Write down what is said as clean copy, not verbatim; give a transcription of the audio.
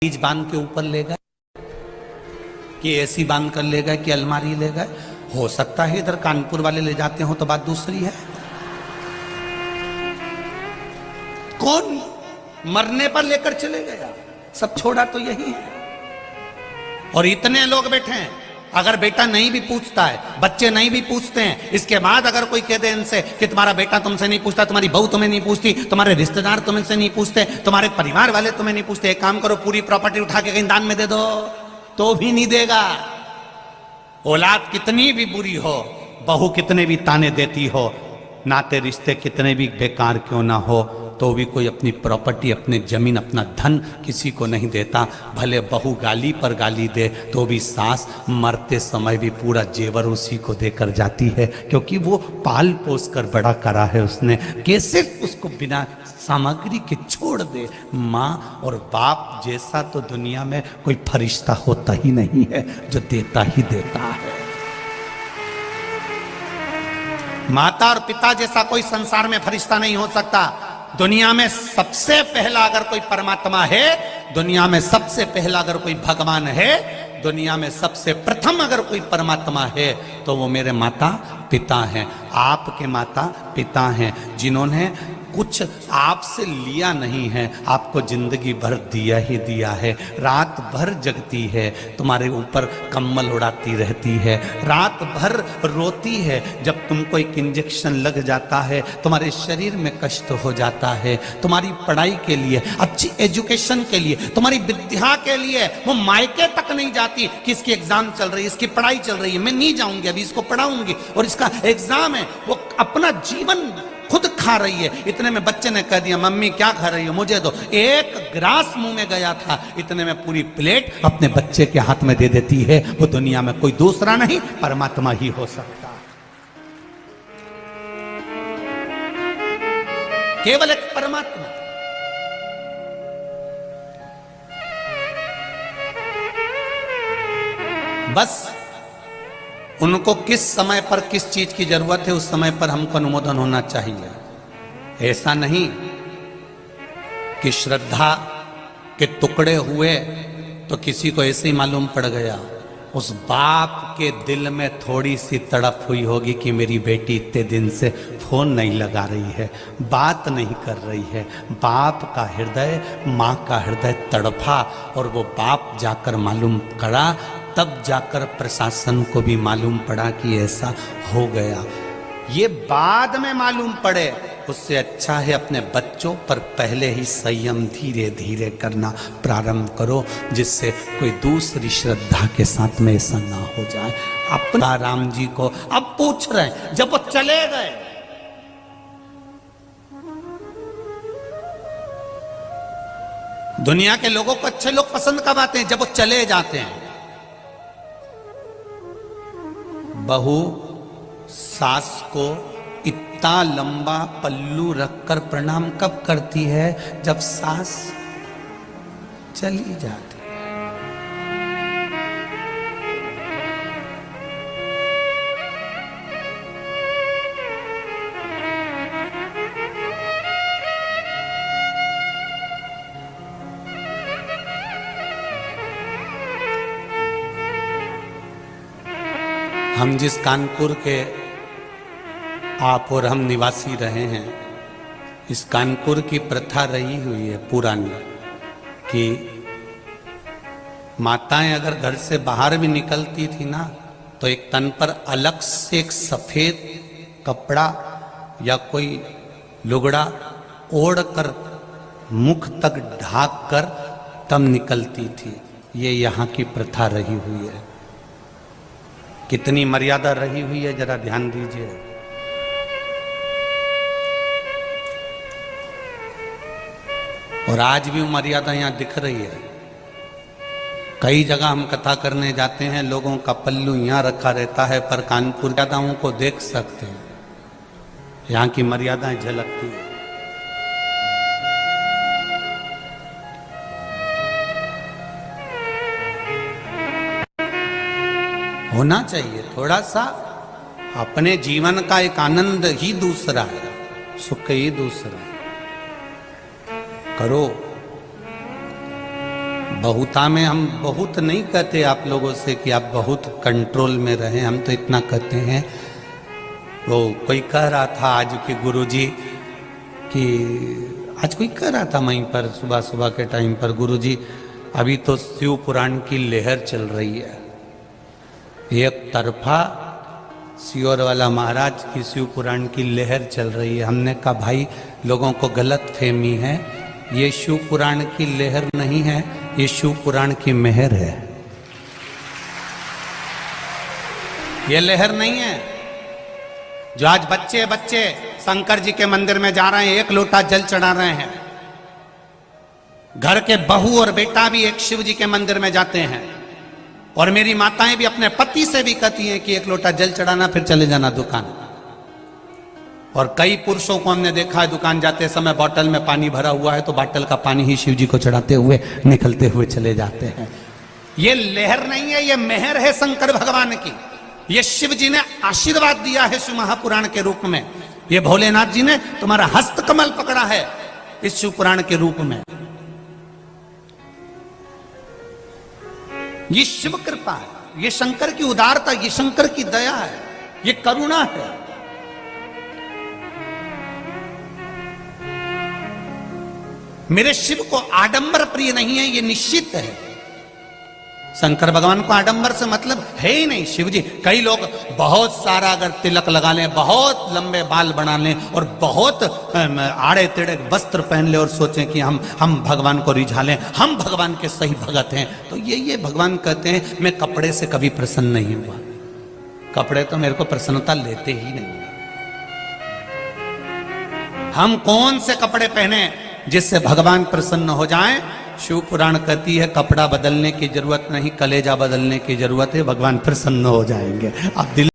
चीज बांध के ऊपर ले गए कि एसी बांध कर ले गए कि अलमारी ले गए। हो सकता है इधर कानपुर वाले ले जाते हो तो बात दूसरी है। कौन मरने पर लेकर चले गया, सब छोड़ा तो यही है। और इतने लोग बैठे हैं, अगर बेटा नहीं भी पूछता है, बच्चे नहीं भी पूछते हैं, इसके बाद अगर कोई कह दे इनसे कि तुम्हारा बेटा तुमसे नहीं पूछता, तुम्हारी बहू तुम्हें नहीं पूछती, तुम्हारे रिश्तेदार तुमसे नहीं पूछते, तुम्हारे परिवार वाले तुम्हें नहीं पूछते, एक काम करो पूरी प्रॉपर्टी उठा के कहीं दान में दे दो, तो भी नहीं देगा। औलाद कितनी भी बुरी हो, बहू कितने भी ताने देती हो, नाते रिश्ते कितने भी बेकार क्यों ना हो, तो भी कोई अपनी प्रॉपर्टी, अपने जमीन, अपना धन किसी को नहीं देता। भले बहू गाली पर गाली दे तो भी सास मरते समय भी पूरा जेवर उसी को देकर जाती है, क्योंकि वो पाल पोस कर बड़ा करा है उसने। कैसे उसको बिना सामग्री के छोड़ दे। माँ और बाप जैसा तो दुनिया में कोई फरिश्ता होता ही नहीं है, जो देता ही देता है। माता और पिता जैसा कोई संसार में फरिश्ता नहीं हो सकता। दुनिया में सबसे पहला अगर कोई परमात्मा है, दुनिया में सबसे पहला अगर कोई भगवान है, दुनिया में सबसे प्रथम अगर कोई परमात्मा है, तो वो मेरे माता पिता हैं, आपके माता पिता हैं, जिन्होंने कुछ आपसे लिया नहीं है, आपको जिंदगी भर दिया ही दिया है। रात भर जगती है, तुम्हारे ऊपर कम्बल उड़ाती रहती है, रात भर रोती है जब तुमको एक इंजेक्शन लग जाता है, तुम्हारे शरीर में कष्ट हो जाता है, तुम्हारी पढ़ाई के लिए, अच्छी एजुकेशन के लिए, तुम्हारी विद्या के लिए वो मायके तक नहीं जाती कि इसकी एग्जाम चल रही है, इसकी पढ़ाई चल रही है, मैं नहीं जाऊंगी, अभी इसको पढ़ाऊंगी और इसका एग्जाम है। वो अपना जीवन खुद खा रही है। इतने में बच्चे ने कह दिया मम्मी क्या खा रही हो, मुझे दो। एक ग्रास मुंह में गया था, इतने में पूरी प्लेट अपने बच्चे के हाथ में दे देती है। वो दुनिया में कोई दूसरा नहीं, परमात्मा ही हो सकता, केवल एक परमात्मा। बस उनको किस समय पर किस चीज की जरूरत है, उस समय पर हमको अनुमोदन होना चाहिए। ऐसा नहीं कि श्रद्धा के टुकड़े हुए तो किसी को ऐसे ही मालूम पड़ गया। उस बाप के दिल में थोड़ी सी तड़प हुई होगी कि मेरी बेटी इतने दिन से फोन नहीं लगा रही है, बात नहीं कर रही है। बाप का हृदय, माँ का हृदय तड़पा और वो बाप जाकर मालूम करा, तब जाकर प्रशासन को भी मालूम पड़ा कि ऐसा हो गया। ये बाद में मालूम पड़े, उससे अच्छा है अपने बच्चों पर पहले ही संयम धीरे धीरे करना प्रारंभ करो, जिससे कोई दूसरी श्रद्धा के साथ में ऐसा ना हो जाए। अपना राम जी को अब पूछ रहे हैं, जब वो चले गए, दुनिया के लोगों को अच्छे लोग पसंद कब आते हैं? जब वो चले जाते हैं। बहू सास को इतना लंबा पल्लू रखकर प्रणाम कब करती है? जब सास चली जाती है। हम जिस कानपुर के आप और हम निवासी रहे हैं, इस कानपुर की प्रथा रही हुई है पुरानी कि माताएं अगर घर से बाहर भी निकलती थी ना, तो एक तन पर अलग से एक सफेद कपड़ा या कोई लुगड़ा ओढ़ कर मुख तक ढाक कर तब निकलती थी। ये यहाँ की प्रथा रही हुई है। कितनी मर्यादा रही हुई है, जरा ध्यान दीजिए। और आज भी मर्यादा यहां दिख रही है। कई जगह हम कथा करने जाते हैं, लोगों का पल्लू यहां रखा रहता है, पर कानपुर मर्यादाओं को देख सकते हैं, यहां की मर्यादाएं झलकती है। होना चाहिए थोड़ा सा। अपने जीवन का एक आनंद ही दूसरा है, सुख ही दूसरा है। करो, बहुता में हम बहुत नहीं कहते आप लोगों से कि आप बहुत कंट्रोल में रहें, हम तो इतना कहते हैं। वो कोई कह रहा था आज के गुरुजी कि आज कोई कह रहा था वहीं पर सुबह सुबह के टाइम पर, गुरुजी अभी तो शिव पुराण की लहर चल रही है, एक तरफा सियोर वाला महाराज की शिव पुराण की लहर चल रही है। हमने कहा भाई लोगों को गलत फहमी है, ये शिव पुराण की लहर नहीं है, ये शिव पुराण की मेहर है, ये लहर नहीं है। जो आज बच्चे बच्चे शंकर जी के मंदिर में जा रहे हैं, एक लोटा जल चढ़ा रहे हैं, घर के बहू और बेटा भी एक शिव जी के मंदिर में जाते हैं, और मेरी माताएं भी अपने पति से भी कहती हैं कि एक लोटा जल चढ़ाना फिर चले जाना दुकान। और कई पुरुषों को हमने देखा है दुकान जाते समय बोतल में पानी भरा हुआ है तो बोतल का पानी ही शिव जी को चढ़ाते हुए निकलते हुए चले जाते हैं। ये लहर नहीं है, ये मेहर है शंकर भगवान की। ये शिव जी ने आशीर्वाद दिया है शिव महापुराण के रूप में। ये भोलेनाथ जी ने तुम्हारा हस्त कमल पकड़ा है इस शिव पुराण के रूप में। ये शिव कृपा है, ये शंकर की उदारता, ये शंकर की दया है, ये करुणा है। मेरे शिव को आडंबर प्रिय नहीं है, ये निश्चित है। शंकर भगवान को आडंबर से मतलब है ही नहीं। शिव जी, कई लोग बहुत सारा अगर तिलक लगा लें, बहुत लंबे बाल बना लें और बहुत आड़े टेढ़े वस्त्र पहन ले और सोचें कि हम भगवान को रिझा लें, हम भगवान के सही भगत हैं, तो ये भगवान कहते हैं मैं कपड़े से कभी प्रसन्न नहीं हुआ, कपड़े तो मेरे को प्रसन्नता लेते ही नहीं। हम कौन से कपड़े पहने जिससे भगवान प्रसन्न हो जाएं? शिव पुराण कहती है कपड़ा बदलने की जरूरत नहीं, कलेजा बदलने की जरूरत है, भगवान प्रसन्न हो जाएंगे। आप दिल